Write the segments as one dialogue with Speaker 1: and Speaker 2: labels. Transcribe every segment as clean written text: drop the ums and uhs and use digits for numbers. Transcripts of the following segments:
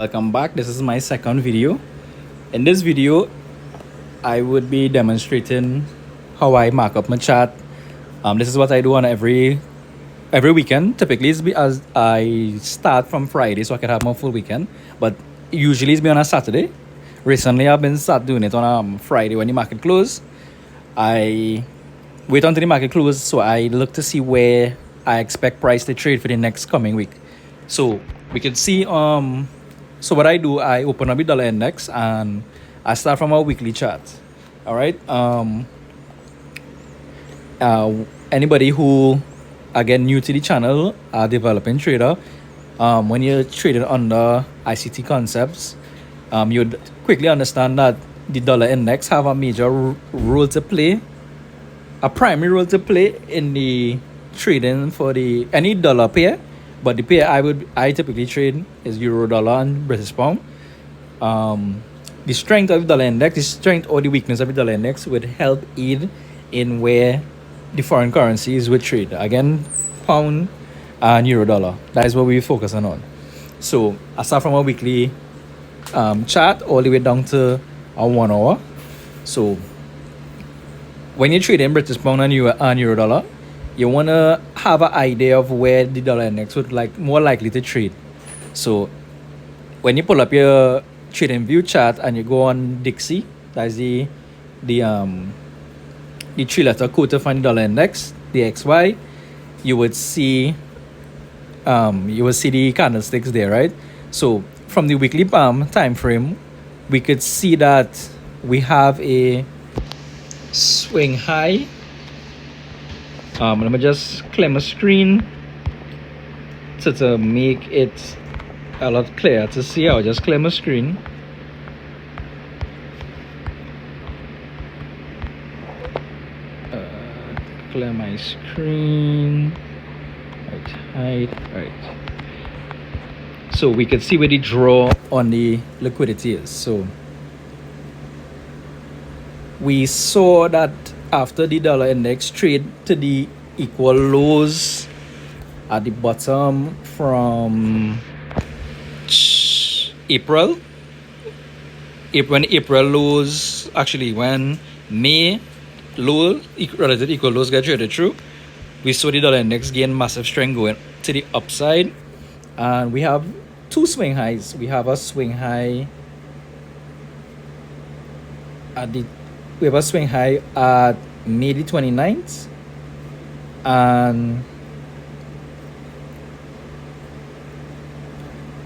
Speaker 1: Welcome back. This is my second video. In this video, I would be demonstrating how I mark up my chart. This is what I do on every weekend. Typically, it's be as I start from Friday, so I can have my full weekend. But usually, it's be on a Saturday. Recently, I've been start doing it on Friday when the market close. I wait until the market close, so I look to see where I expect price to trade for the next coming week. So we can see so what I do, I open up the dollar index and I start from a weekly chart. All right. Anybody who again new to the channel, developing trader, when you're trading under ICT concepts, you'd quickly understand that the dollar index have a major role to play, a primary role to play in the trading for any dollar pair. But the pair I typically trade is euro dollar and British pound. The strength of the dollar index, the strength or the weakness of the dollar index would help aid in where the foreign currencies would trade. Again, pound and euro dollar. That is what we focus on. So I start from a weekly chart all the way down to a 1 hour. So when you trade in British pound and euro dollar, you want to have an idea of where the dollar index would more likely to trade. So when you pull up your trading view chart and you go on Dixie, that's the 3-letter code to find the dollar index, the XY, you would see the candlesticks there, right? So from the weekly time frame, we could see that we have a swing high. Let me just clear my screen to make it a lot clearer to see. I'll just clear my screen. Clear my screen. Right. So we can see where the draw on the liquidity is. So we saw that after the dollar index trade to the equal lows at the bottom from April, when April lows, actually when May low relative equal lows get traded through, we saw the dollar index gain massive strength going to the upside, and we have two swing highs. We have a swing high at May the 29th, and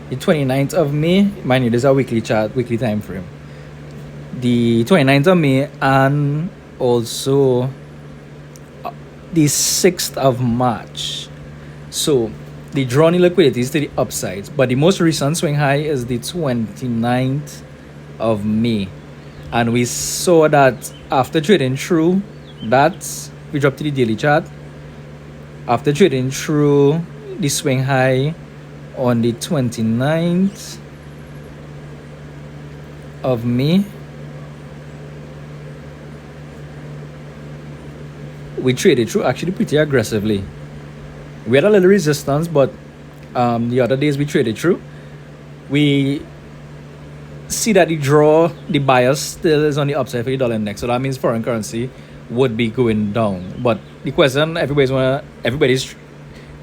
Speaker 1: the 29th of May, mind you, this is a weekly chart, weekly time frame. The 29th of May and also the 6th of March. So the drawn liquidity is to the upsides, but the most recent swing high is the 29th of May. And we saw that after trading through that, we dropped to the daily chart. After trading through the swing high on the 29th of May, we traded through actually pretty aggressively. We had a little resistance, but the other days we traded through, we see that the bias still is on the upside for the dollar index. So that means foreign currency would be going down. But the question everybody's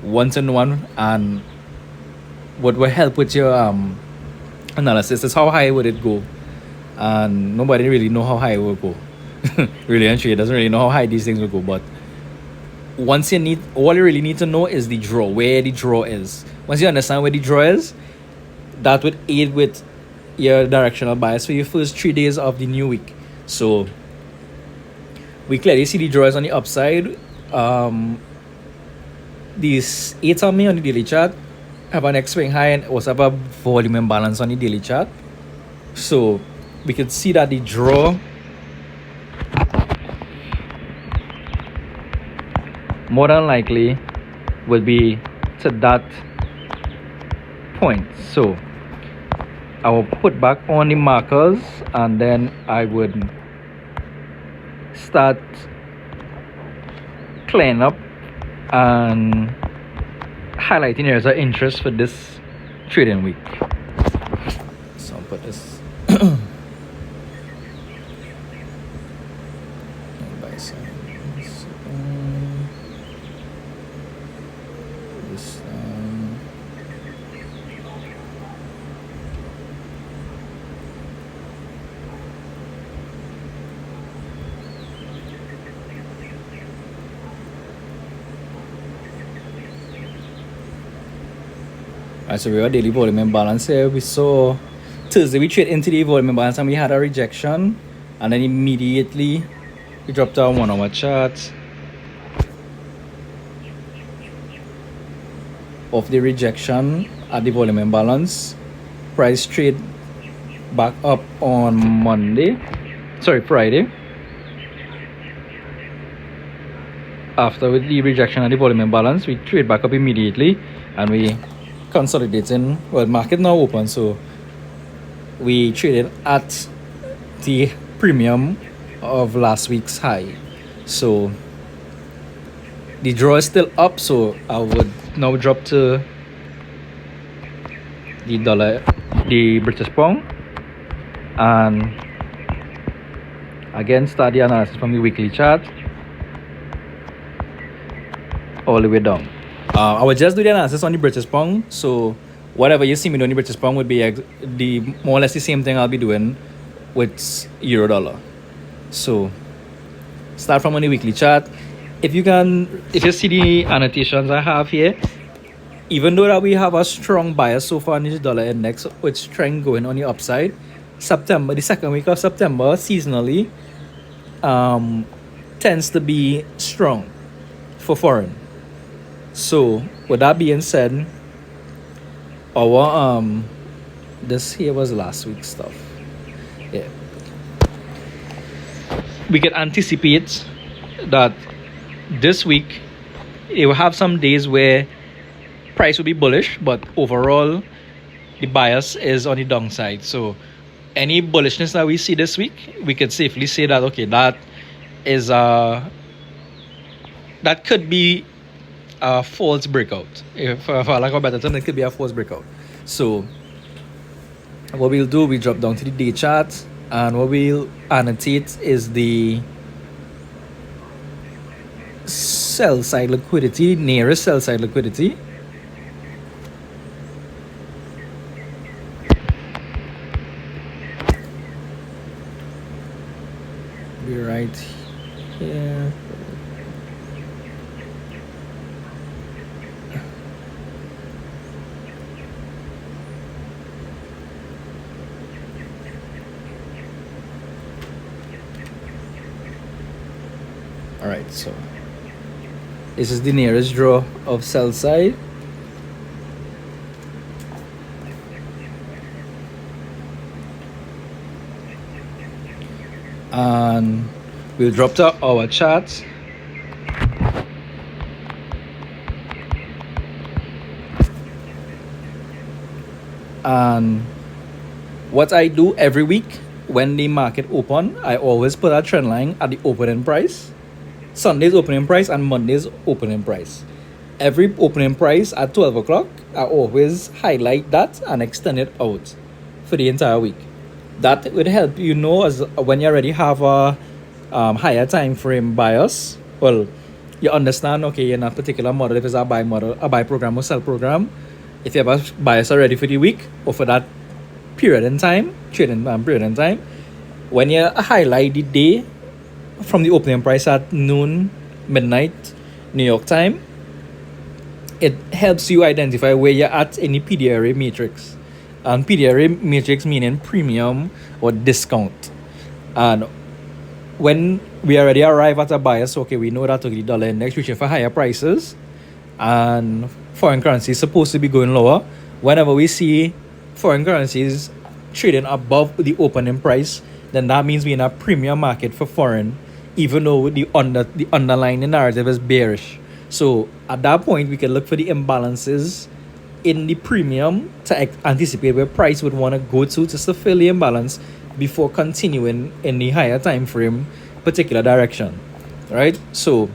Speaker 1: wanting one, and what will help with your analysis is how high would it go, and nobody really know how high it will go. Really, actually, it doesn't really know how high these things will go. But all you really need to know is the draw, where the draw is. Once you understand where the draw is, that would aid with your directional bias for your first 3 days of the new week. So we clearly see the draws on the upside. These 8 on me on the daily chart have an next swing high and also have a volume imbalance on the daily chart. So we could see that the draw more than likely will be to that point. So I will put back on the markers, and then I would start clearing up and highlighting areas of interest for this trading week. put this. Buy signs. This. Alright, so we have daily volume imbalance here. We saw Thursday we trade into the volume imbalance and we had a rejection, and then immediately we dropped our 1 hour chart of the rejection at the volume imbalance. Price trade back up on Friday. After with the rejection at the volume imbalance, we trade back up immediately and we consolidating. Well, market now open, so we traded at the premium of last week's high. So the draw is still up, so I would now drop to the British pound, and again start the analysis from the weekly chart all the way down. I would just do the analysis on the British pound, so whatever you see me doing the British pound would be the more or less the same thing I'll be doing with euro dollar. So start from on the weekly chart. If you see the annotations I have here, even though that we have a strong bias so far in this dollar index with strength going on the upside, the second week of September seasonally tends to be strong for foreign. So with that being said, our this here was last week's stuff. Yeah, we can anticipate that this week it will have some days where price will be bullish, but overall the bias is on the downside. So any bullishness that we see this week, we can safely say that okay, that is that could be a false breakout. If for lack of a better term, it could be a false breakout. So what we'll do, we drop down to the day chart, and what we'll annotate is the sell side liquidity, nearest sell side liquidity. Be right here. Alright, so this is the nearest draw of sell side. And we'll drop to our chart. And what I do every week when the market open, I always put a trend line at the opening price. Sunday's opening price and Monday's opening price. Every opening price at 12 o'clock, I always highlight that and extend it out for the entire week. That would help you know as when you already have a higher time frame bias. Well, you understand, okay, in a particular model, if it's a buy model, a buy program or sell program, if you have a bias already for the week or for that period in time, trading period in time, when you highlight the day from the opening price at noon, midnight, New York time, it helps you identify where you're at in the PDRA matrix. And PDRA matrix meaning premium or discount. And when we already arrive at a bias, okay, we know that the dollar index reaching for higher prices and foreign currency is supposed to be going lower. Whenever we see foreign currencies trading above the opening price, then that means we're in a premium market for foreign, even though the underlying narrative is bearish. So at that point, we can look for the imbalances in the premium to anticipate where price would want to go to fulfill the imbalance before continuing in the higher time frame particular direction. Right? So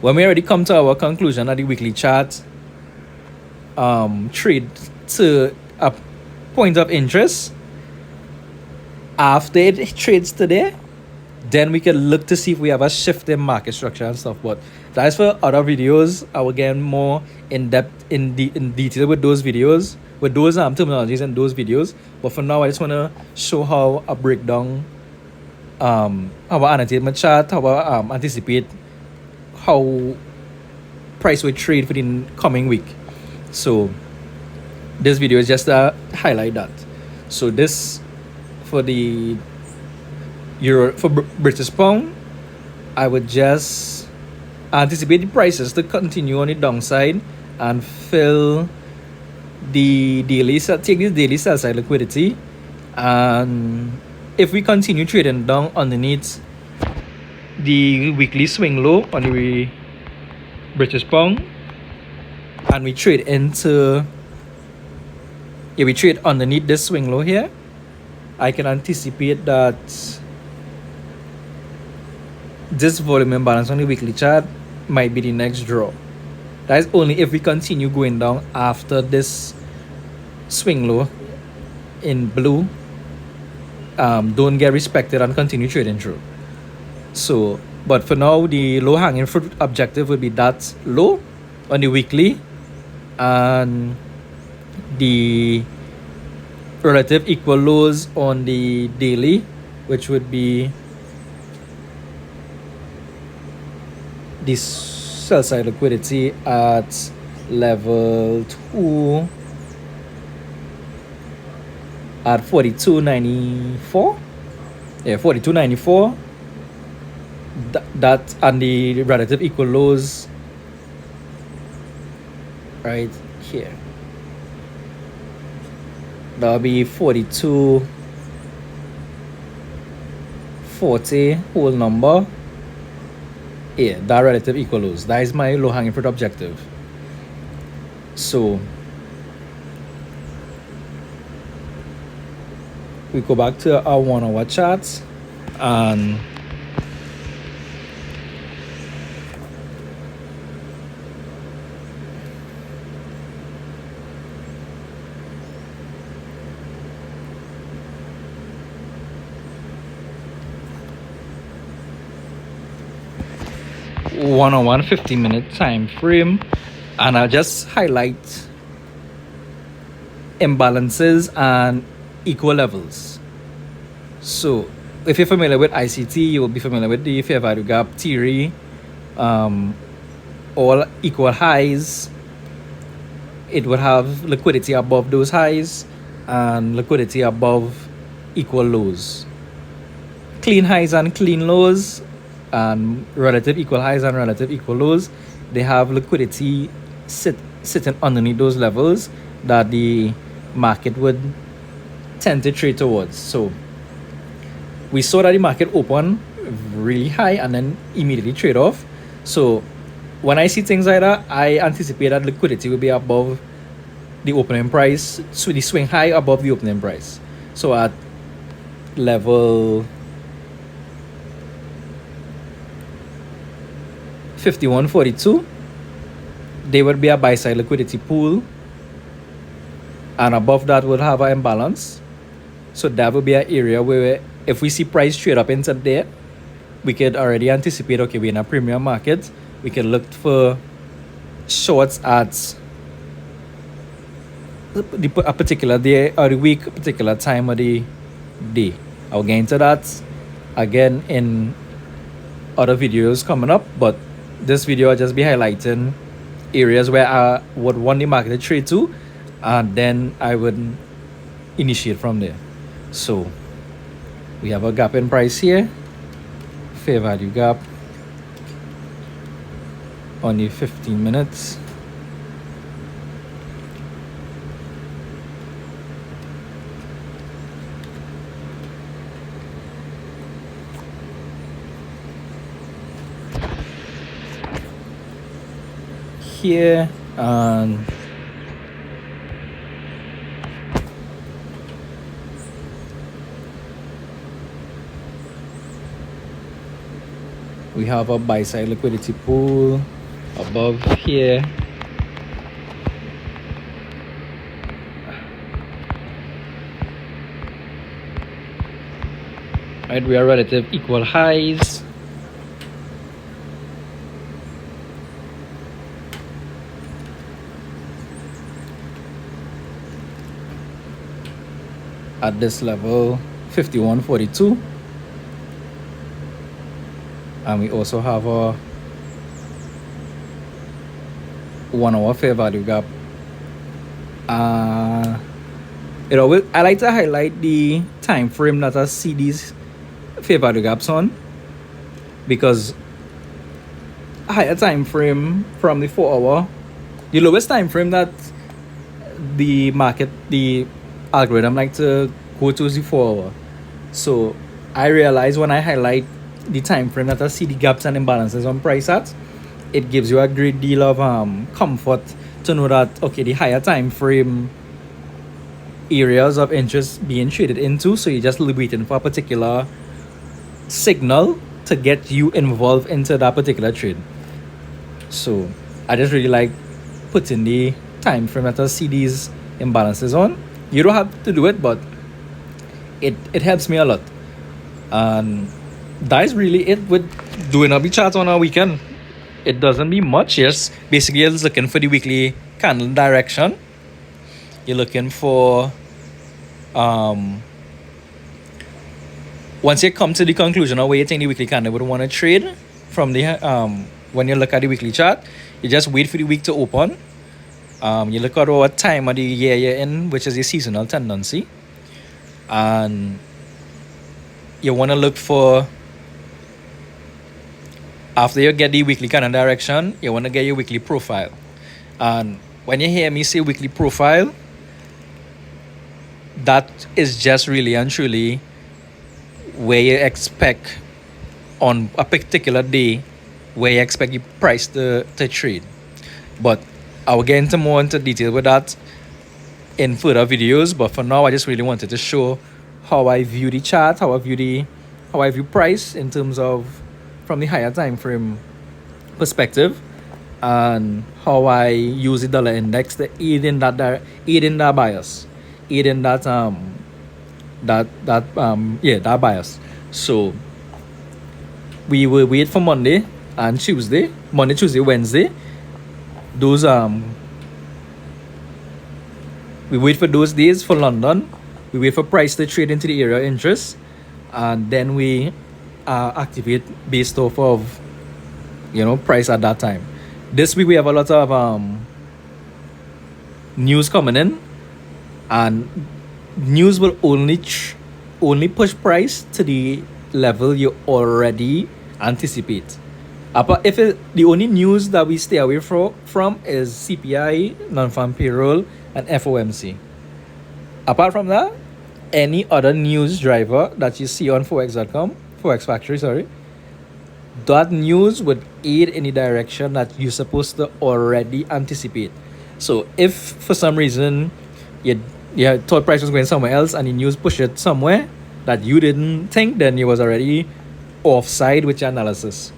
Speaker 1: when we already come to our conclusion at the weekly chart, trade to a point of interest, After it trades today, then we can look to see if we have a shift in market structure and stuff. But that's for other videos. I will get more in depth in detail with those videos, with those terminologies and those videos. But for now, I just wanna show how I break down how I annotate my chart, how I anticipate how price will trade for the coming week. So this video is just to highlight that. So this for the Euro, for British pound, I would just anticipate the prices to continue on the downside and fill the daily take this daily sell side liquidity, and if we continue trading down underneath the weekly swing low on the British pound, and we trade underneath this swing low here, I can anticipate that this volume imbalance on the weekly chart might be the next draw. That is only if we continue going down after this swing low in blue don't get respected and continue trading through. So, but for now, the low hanging fruit objective would be that low on the weekly and the relative equal lows on the daily, which would be this sell side liquidity at level 2 at 42.94. Yeah, 42.94. That and the relative equal lows right here. That'll be 42.40 whole number. Yeah, that relative equal lows. That is my low hanging fruit objective. So we go back to our 1 hour charts and one-on-one 15-minute time frame, and I'll just highlight imbalances and equal levels. So if you're familiar with ICT, you will be familiar with the fair value gap theory. All equal highs, it would have liquidity above those highs and liquidity above equal lows. Clean highs and clean lows and relative equal highs and relative equal lows, they have liquidity sitting underneath those levels that the market would tend to trade towards. So we saw that the market opened really high and then immediately trade off. So when I see things like that, I anticipate that liquidity will be above the opening price, so the swing high above the opening price. So at level 51.42, there would be a buy side liquidity pool, and above that would have an imbalance. So that would be an area where if we see price trade up into there, we could already anticipate, okay, we're in a premium market. We can look for shorts at a particular day or the week, a particular time of the day. I'll get into that again in other videos coming up, but this video I'll just be highlighting areas where I would want the market to trade to, and then I would initiate from there. So we have a gap in price here, fair value gap on the 15 minutes. Here, and we have a buy side liquidity pool above here. Right, we are relative equal highs. At this level, 51.42. And we also have a 1 hour fair value gap. I like to highlight the time frame that I see these fair value gaps on, because a higher time frame from the 4 hour, the lowest time frame that the algorithm like to go to is the 4 hour. So I realize when I highlight the time frame that I see the gaps and imbalances on price at, it gives you a great deal of comfort to know that, okay, the higher time frame areas of interest being traded into, so you're just waiting for a particular signal to get you involved into that particular trade. So I just really like putting the time frame that I see these imbalances on. You don't have to do it, but it helps me a lot. And that is really it with doing a chart on a weekend. It doesn't be much. Yes, basically you're just looking for the weekly candle direction. You're looking for once you come to the conclusion of where you think the weekly candle would want to trade from the when you look at the weekly chart, you just wait for the week to open. You look at what time of the year you're in, which is your seasonal tendency, and you want to look for, after you get the weekly candle direction, you want to get your weekly profile. And when you hear me say weekly profile, that is just really and truly where you expect on a particular day where you expect your price to trade. But I'll get into more into detail with that in further videos. But for now, I just really wanted to show how I view the chart, how I view price in terms of from the higher time frame perspective, and how I use the dollar index to aid in that bias, aid in that that bias. So we will wait for Monday, Tuesday, Wednesday. Those we wait for those days for London. We wait for price to trade into the area of interest, and then we activate based off of price at that time. This week we have a lot of news coming in, and news will only push price to the level you already anticipate. If the only news that we stay away from is CPI, non-farm payroll, and FOMC. Apart from that, any other news driver that you see on forex.com, Forex Factory, sorry, that news would aid in the direction that you're supposed to already anticipate. So if for some reason you thought price was going somewhere else and the news pushed it somewhere that you didn't think, then you was already offside with your analysis.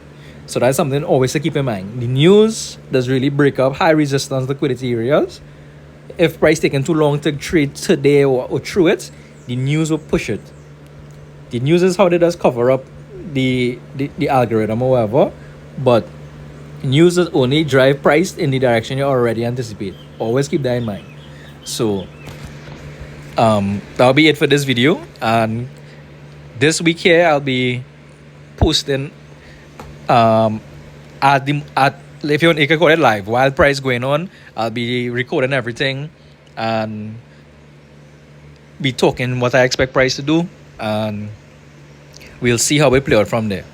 Speaker 1: So that's something always to keep in mind. The news does really break up high resistance liquidity areas. If price taking too long to trade today or through it, the news will push it. The news is how it does cover up the algorithm or whatever, but news does only drive price in the direction you already anticipate. Always keep that in mind. So that'll be it for this video. And this week here I'll be posting if you can call it live while price going on. I'll be recording everything and be talking what I expect price to do, and we'll see how we play out from there.